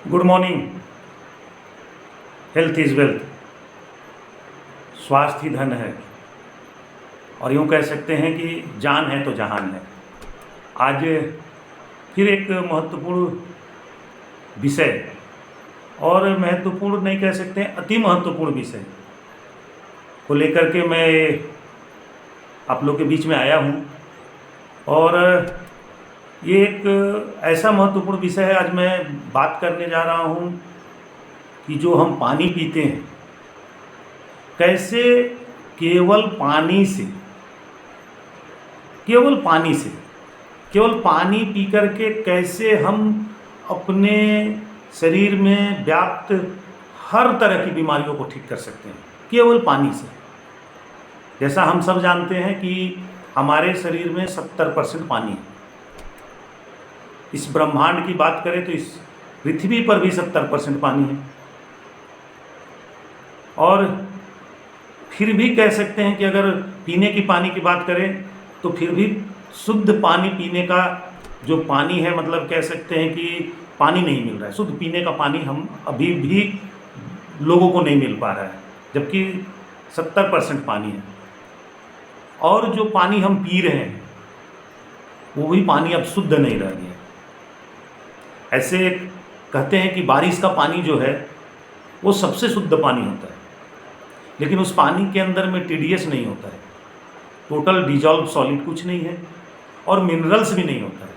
Good morning. Health is wealth. स्वास्थ्य ही धन है और यूँ कह सकते हैं कि जान है तो जहान है। आज फिर एक महत्वपूर्ण विषय, और महत्वपूर्ण नहीं कह सकते हैं, अति महत्वपूर्ण विषय को लेकर के मैं आप लोग के बीच में आया हूँ। और ये एक ऐसा महत्वपूर्ण विषय है, आज मैं बात करने जा रहा हूँ कि जो हम पानी पीते हैं, कैसे केवल पानी से केवल पानी पी करके कैसे हम अपने शरीर में व्याप्त हर तरह की बीमारियों को ठीक कर सकते हैं, केवल पानी से। जैसा हम सब जानते हैं कि हमारे शरीर में 70% पानी है। इस ब्रह्मांड की बात करें तो इस पृथ्वी पर भी 70% पानी है। और फिर भी कह सकते हैं कि अगर पीने की पानी की बात करें तो फिर भी शुद्ध पानी पीने का जो पानी है, मतलब कह सकते हैं कि पानी नहीं मिल रहा है। शुद्ध पीने का पानी हम अभी भी लोगों को नहीं मिल पा रहा है, जबकि 70% पानी है। और जो पानी हम पी रहे हैं वो भी पानी अब शुद्ध नहीं रह गया। ऐसे कहते हैं कि बारिश का पानी जो है वो सबसे शुद्ध पानी होता है, लेकिन उस पानी के अंदर में टीडीएस नहीं होता है, टोटल डिजॉल्व सॉलिड कुछ नहीं है, और मिनरल्स भी नहीं होता है।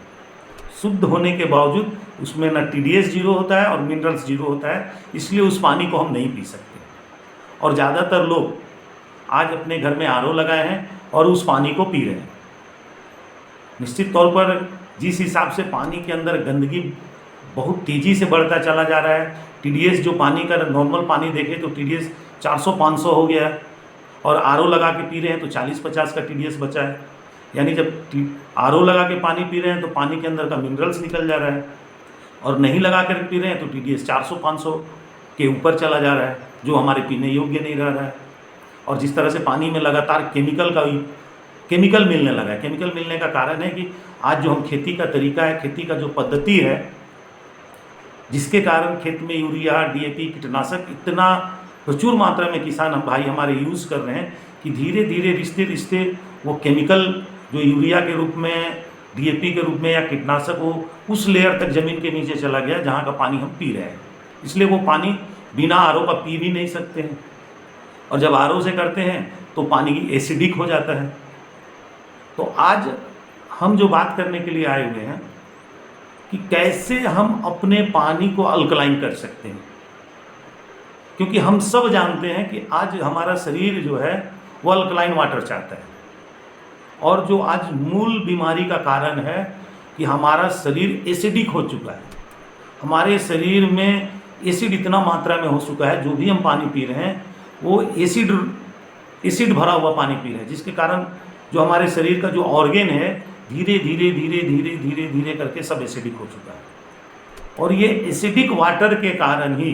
शुद्ध होने के बावजूद उसमें ना टीडीएस जीरो होता है और मिनरल्स जीरो होता है, इसलिए उस पानी को हम नहीं पी सकते। और ज़्यादातर लोग आज अपने घर में आरओ लगाए हैं और उस पानी को पी रहे हैं। निश्चित तौर पर जिस हिसाब से पानी के अंदर गंदगी बहुत तेज़ी से बढ़ता चला जा रहा है, टीडीएस जो पानी का नॉर्मल पानी देखें तो टीडीएस 400-500 हो गया है, और आरओ लगा के पी रहे हैं तो 40-50 का टीडीएस बचा है। यानी जब आरओ लगा के पानी पी रहे हैं तो पानी के अंदर का मिनरल्स निकल जा रहा है, और नहीं लगा कर पी रहे हैं तो टीडीएस 400-500 के ऊपर चला जा रहा है, जो हमारे पीने योग्य नहीं रह रहा है। और जिस तरह से पानी में लगातार केमिकल मिलने लगा है, केमिकल मिलने का कारण है कि आज जो हम खेती का तरीका है, खेती का जो पद्धति है, जिसके कारण खेत में यूरिया, डीएपी, कीटनाशक इतना प्रचुर मात्रा में किसान हम भाई हमारे यूज़ कर रहे हैं कि धीरे धीरे रिश्ते वो केमिकल जो यूरिया के रूप में, डीएपी के रूप में या कीटनाशक, वो उस लेयर तक ज़मीन के नीचे चला गया जहाँ का पानी हम पी रहे हैं। इसलिए वो पानी बिना आरओ का पी भी नहीं सकते हैं, और जब आरओ से करते हैं तो पानी एसिडिक हो जाता है। तो आज हम जो बात करने के लिए आए हुए हैं कि कैसे हम अपने पानी को अल्कलाइन कर सकते हैं, क्योंकि हम सब जानते हैं कि आज हमारा शरीर जो है वो अल्कलाइन वाटर चाहता है। और जो आज मूल बीमारी का कारण है कि हमारा शरीर एसिडिक हो चुका है। हमारे शरीर में एसिड इतना मात्रा में हो चुका है, जो भी हम पानी पी रहे हैं वो एसिड भरा हुआ पानी पी रहे हैं, जिसके कारण जो हमारे शरीर का जो ऑर्गेन है धीरे धीरे करके सब एसिडिक हो चुका है। और ये एसिडिक वाटर के कारण ही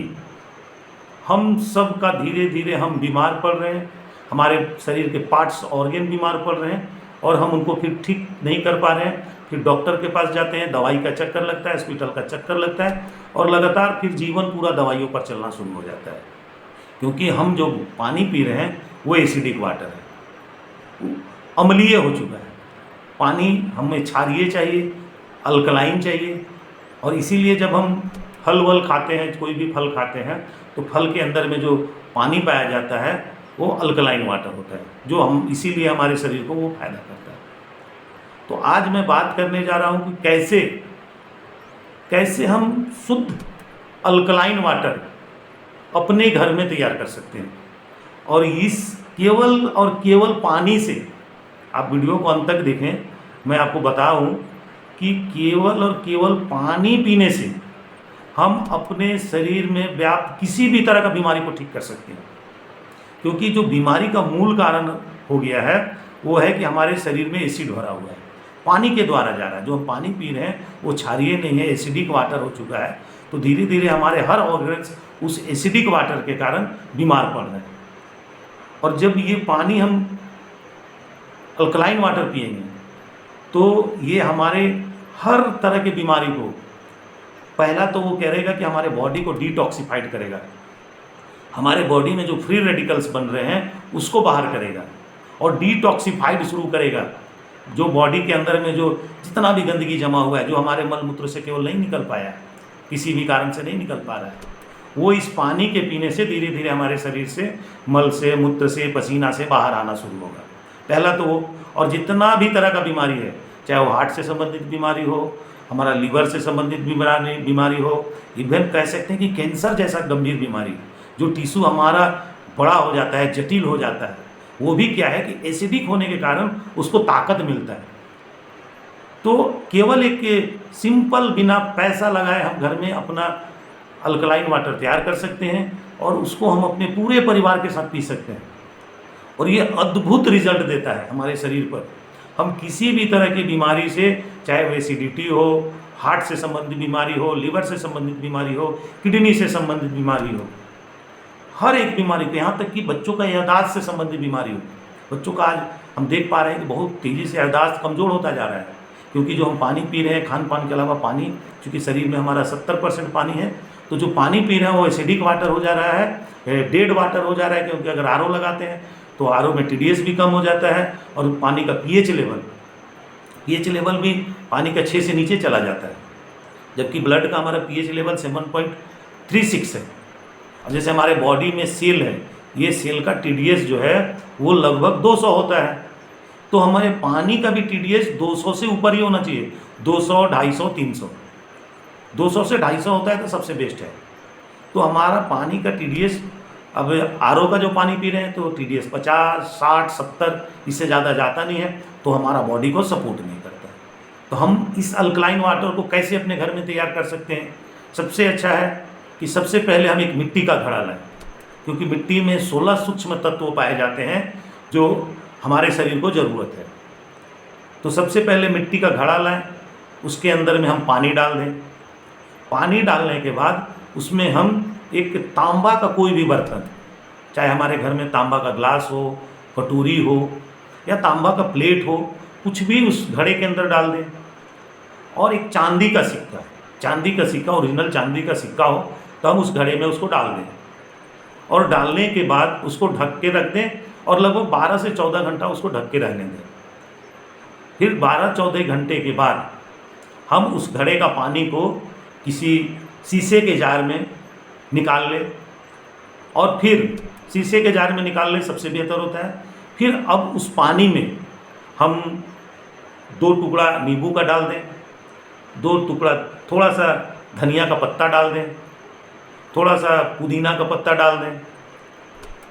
हम सब का धीरे धीरे हम बीमार पड़ रहे हैं, हमारे शरीर के पार्ट्स, ऑर्गेन बीमार पड़ रहे हैं, और हम उनको फिर ठीक नहीं कर पा रहे हैं। फिर डॉक्टर के पास जाते हैं, दवाई का चक्कर लगता है, हॉस्पिटल का चक्कर लगता है, और लगातार फिर जीवन पूरा दवाइयों पर चलना शुरू हो जाता है। क्योंकि हम जो पानी पी रहे हैं वो एसिडिक वाटर है, अम्लीय हो चुका है। पानी हमें क्षारीय चाहिए, अल्कलाइन चाहिए। और इसीलिए जब हम फल वल खाते हैं, कोई भी फल खाते हैं, तो फल के अंदर में जो पानी पाया जाता है वो अल्कलाइन वाटर होता है, जो हम इसीलिए हमारे शरीर को वो फायदा करता है। तो आज मैं बात करने जा रहा हूँ कि कैसे हम शुद्ध अल्कलाइन वाटर अपने घर में तैयार कर सकते हैं। और इस केवल पानी से, आप वीडियो को अंत तक देखें, मैं आपको बताऊं कि केवल पानी पीने से हम अपने शरीर में व्याप्त किसी भी तरह का बीमारी को ठीक कर सकते हैं। क्योंकि जो बीमारी का मूल कारण हो गया है वो है कि हमारे शरीर में एसिड भरा हुआ है, पानी के द्वारा जा रहा है। जो हम पानी पी रहे हैं वो क्षारीय नहीं है, एसिडिक वाटर हो चुका है। तो धीरे धीरे हमारे हर ऑर्गन्स उस एसिडिक वाटर के कारण बीमार पड़ रहे हैं। और जब ये पानी हम अल्कलाइन वाटर पिएंगे तो ये हमारे हर तरह की बीमारी को पहला तो वो करेगा कि हमारे बॉडी को डिटॉक्सिफाइड करेगा, हमारे बॉडी में जो फ्री रेडिकल्स बन रहे हैं उसको बाहर करेगा और डिटॉक्सिफाइड शुरू करेगा। जो बॉडी के अंदर में जो जितना भी गंदगी जमा हुआ है, जो हमारे मल मूत्र से केवल नहीं निकल पाया, किसी भी कारण से नहीं निकल पा रहा है, वो इस पानी के पीने से धीरे धीरे हमारे शरीर से, मल से, मूत्र से, पसीना से बाहर आना शुरू होगा। पहला तो वो। और जितना भी तरह का बीमारी है, चाहे वो हार्ट से संबंधित बीमारी हो, हमारा लीवर से संबंधित बीमारी हो, इवन कह सकते हैं कि कैंसर जैसा गंभीर बीमारी, जो टिश्यू हमारा बड़ा हो जाता है, जटिल हो जाता है, वो भी क्या है कि एसिडिक होने के कारण उसको ताकत मिलता है। तो केवल एक सिंपल बिना पैसा लगाए हम घर में अपना अल्कलाइन वाटर तैयार कर सकते हैं और उसको हम अपने पूरे परिवार के साथ पी सकते हैं और ये अद्भुत रिजल्ट देता है हमारे शरीर पर। हम किसी भी तरह की बीमारी से, चाहे वो एसिडिटी हो, हार्ट से संबंधित बीमारी हो, लीवर से संबंधित बीमारी हो, किडनी से संबंधित बीमारी हो, हर एक बीमारी को, यहाँ तक कि बच्चों का याददाश्त से संबंधित बीमारी हो, बच्चों का आज हम देख पा रहे हैं कि बहुत तेज़ी से याददाश्त कमज़ोर होता जा रहा है, क्योंकि जो हम पानी पी रहे हैं, खान पान के अलावा पानी, चूँकि शरीर में हमारा 70% पानी है, तो जो पानी पी रहे हैं वो एसिडिक वाटर हो जा रहा है, डेड वाटर हो जा रहा है, क्योंकि अगर आरओ लगाते हैं तो आरओ में टीडीएस भी कम हो जाता है और पानी का पीएच लेवल भी पानी का 6 से नीचे चला जाता है, जबकि ब्लड का हमारा पीएच लेवल 7.36 है। और जैसे हमारे बॉडी में सेल है, ये सेल का टीडीएस जो है वो लगभग 200 होता है, तो हमारे पानी का भी टीडीएस 200 से ऊपर ही होना चाहिए, 200, 250, 300, 200 से 250 होता है तो सबसे बेस्ट है। तो हमारा पानी का टीडीएस, अब आरओ का जो पानी पी रहे हैं तो टीडीएस 50, 60, 70, इससे ज़्यादा जाता नहीं है, तो हमारा बॉडी को सपोर्ट नहीं करता। तो हम इस अल्कलाइन वाटर को कैसे अपने घर में तैयार कर सकते हैं? सबसे अच्छा है कि सबसे पहले हम एक मिट्टी का घड़ा लाएं, क्योंकि मिट्टी में 16 सूक्ष्म तत्व पाए जाते हैं जो हमारे शरीर को ज़रूरत है। तो सबसे पहले मिट्टी का घड़ा लाएं, उसके अंदर में हम पानी डाल दें। पानी डालने के बाद उसमें हम एक तांबा का कोई भी बर्तन, चाहे हमारे घर में तांबा का ग्लास हो, कटोरी हो या तांबा का प्लेट हो, कुछ भी उस घड़े के अंदर डाल दें। और एक चांदी का सिक्का, ओरिजिनल चांदी का सिक्का हो तो हम उस घड़े में उसको डाल दें और डालने के बाद उसको ढक के रख दें और लगभग 12 से 14 घंटा उसको ढक के रहने दें। फिर 12-14 घंटे के बाद हम उस घड़े का पानी को किसी शीशे के जार में निकाल लें और फिर शीशे के जार में निकाल लें, सबसे बेहतर होता है। फिर अब उस पानी में हम 2 टुकड़ा नींबू का डाल दें, 2 टुकड़ा थोड़ा सा धनिया का पत्ता डाल दें, थोड़ा सा पुदीना का पत्ता डाल दें,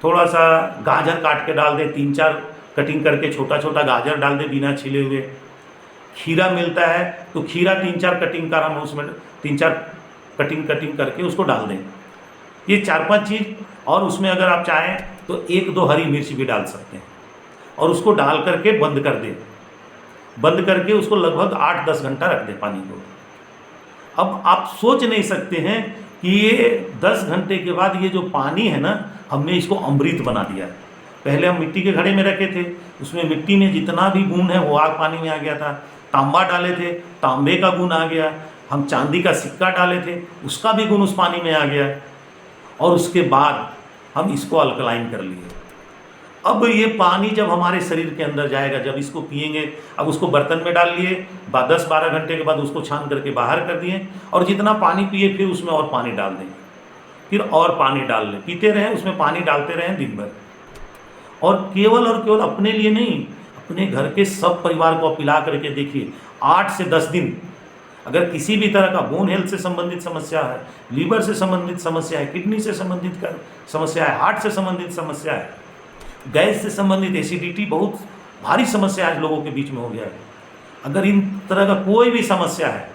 थोड़ा सा गाजर काट के डाल दें, 3-4 कटिंग करके छोटा छोटा गाजर डाल दें बिना छिले हुए। खीरा मिलता है तो खीरा 3-4 कटिंग का हम उसमें 3-4 कटिंग करके उसको डाल दें। ये 4-5 चीज़, और उसमें अगर आप चाहें तो 1-2 हरी मिर्च भी डाल सकते हैं और उसको डाल करके बंद कर दें। बंद करके उसको लगभग 8-10 घंटा रख दें पानी को। अब आप सोच नहीं सकते हैं कि ये 10 घंटे के बाद ये जो पानी है ना, हमने इसको अमृत बना दिया। पहले हम मिट्टी के घड़े में रखे थे, उसमें मिट्टी में जितना भी गुण है वो आग पानी में आ गया था। तांबा डाले थे, तांबे का गुण आ गया। हम चांदी का सिक्का डाले थे, उसका भी गुण उस पानी में आ गया। और उसके बाद हम इसको अल्कलाइन कर लिए। अब ये पानी जब हमारे शरीर के अंदर जाएगा, जब इसको पिएंगे, अब उसको बर्तन में डाल लिए, 10-12 घंटे के बाद उसको छान करके बाहर कर दिए और जितना पानी पिए फिर उसमें और पानी डाल दें, फिर और पानी डाल लें, पीते रहें, उसमें पानी डालते रहें दिन भर। और केवल अपने लिए नहीं, अपने घर के सब परिवार को पिला करके देखिए। 8 से 10 दिन अगर किसी भी तरह का बोन हेल्थ से संबंधित समस्या है, लीवर से संबंधित समस्या है, किडनी से संबंधित समस्या है, हार्ट से संबंधित समस्या है, गैस से संबंधित, एसिडिटी, बहुत भारी समस्या आज लोगों के बीच में हो गया है। अगर इन तरह का कोई भी समस्या है,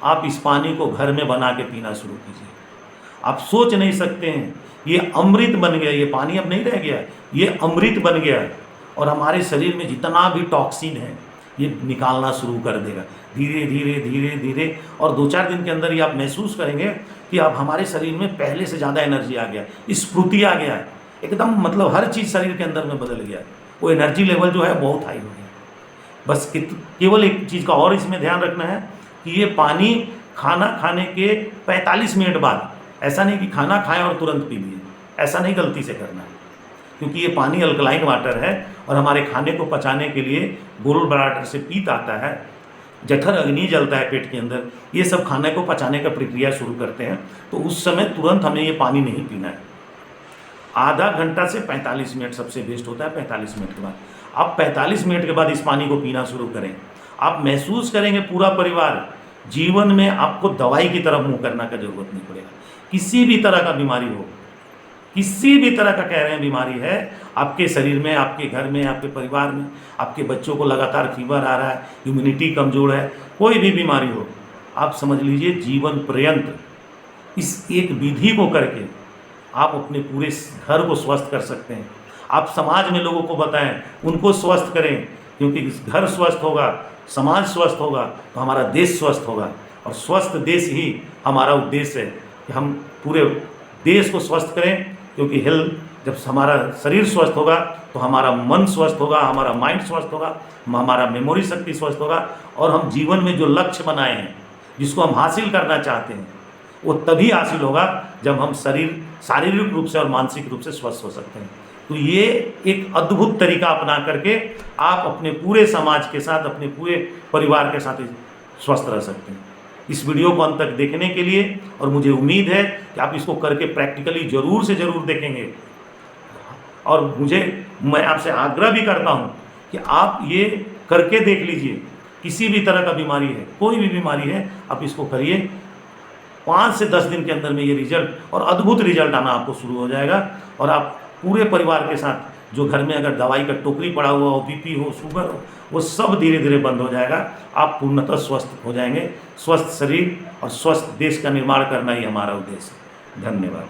आप इस पानी को घर में बना के पीना शुरू कीजिए। आप सोच नहीं सकते हैं, ये अमृत बन गया। ये पानी अब नहीं रह गया, ये अमृत बन गया और हमारे शरीर में जितना भी टॉक्सिन है ये निकालना शुरू कर देगा धीरे धीरे धीरे धीरे। और 2-4 दिन के अंदर ही आप महसूस करेंगे कि अब हमारे शरीर में पहले से ज़्यादा एनर्जी आ गया, स्फूर्ति आ गया, एकदम मतलब हर चीज़ शरीर के अंदर में बदल गया। वो एनर्जी लेवल जो है बहुत हाई हो गया। बस केवल एक चीज़ का और इसमें ध्यान रखना है कि ये पानी खाना खाने के 45 मिनट बाद, ऐसा नहीं कि खाना खाएं और तुरंत पी लिए, ऐसा नहीं गलती से करना है, क्योंकि ये पानी अल्कलाइन वाटर है और हमारे खाने को पचाने के लिए गोल ब्लैडर से पीत आता है, जठर अग्नि जलता है पेट के अंदर, ये सब खाने को पचाने का प्रक्रिया शुरू करते हैं। तो उस समय तुरंत हमें ये पानी नहीं पीना है। आधा घंटा से 45 मिनट सबसे बेस्ट होता है। 45 मिनट के बाद आप 45 मिनट के बाद इस पानी को पीना शुरू करें। आप महसूस करेंगे पूरा परिवार, जीवन में आपको दवाई की तरफ मुँह करने का जरूरत नहीं पड़ेगा। किसी भी तरह का बीमारी हो, किसी भी तरह का कह रहे हैं बीमारी है आपके शरीर में, आपके घर में, आपके परिवार में, आपके बच्चों को लगातार फीवर आ रहा है, इम्यूनिटी कमज़ोर है, कोई भी बीमारी हो, आप समझ लीजिए जीवन पर्यंत इस एक विधि को करके आप अपने पूरे घर को स्वस्थ कर सकते हैं। आप समाज में लोगों को बताएं, उनको स्वस्थ करें, क्योंकि घर स्वस्थ होगा, समाज स्वस्थ होगा तो हमारा देश स्वस्थ होगा, और स्वस्थ देश ही हमारा उद्देश्य है कि हम पूरे देश को स्वस्थ करें। क्योंकि हेल्थ, जब हमारा शरीर स्वस्थ होगा तो हमारा मन स्वस्थ होगा, हमारा माइंड स्वस्थ होगा, हमारा मेमोरी शक्ति स्वस्थ होगा, और हम जीवन में जो लक्ष्य बनाए हैं, जिसको हम हासिल करना चाहते हैं, वो तभी हासिल होगा जब हम शारीरिक रूप से और मानसिक रूप से स्वस्थ हो सकते हैं। तो ये एक अद्भुत तरीका अपना करके आप अपने पूरे समाज के साथ, अपने पूरे परिवार के साथ स्वस्थ रह सकते हैं। इस वीडियो को अंत तक देखने के लिए, और मुझे उम्मीद है कि आप इसको करके प्रैक्टिकली ज़रूर से ज़रूर देखेंगे, और मैं आपसे आग्रह भी करता हूँ कि आप ये करके देख लीजिए। किसी भी तरह का बीमारी है, कोई भी बीमारी है, आप इसको करिए। 5 से 10 दिन के अंदर में ये रिजल्ट, और अद्भुत रिजल्ट आना आपको शुरू हो जाएगा, और आप पूरे परिवार के साथ, जो घर में अगर दवाई का टोकरी पड़ा हुआ हो, बीपी हो, शुगर हो, वो सब धीरे धीरे बंद हो जाएगा। आप पूर्णतः स्वस्थ हो जाएंगे। स्वस्थ शरीर और स्वस्थ देश का निर्माण करना ही हमारा उद्देश्य है। धन्यवाद।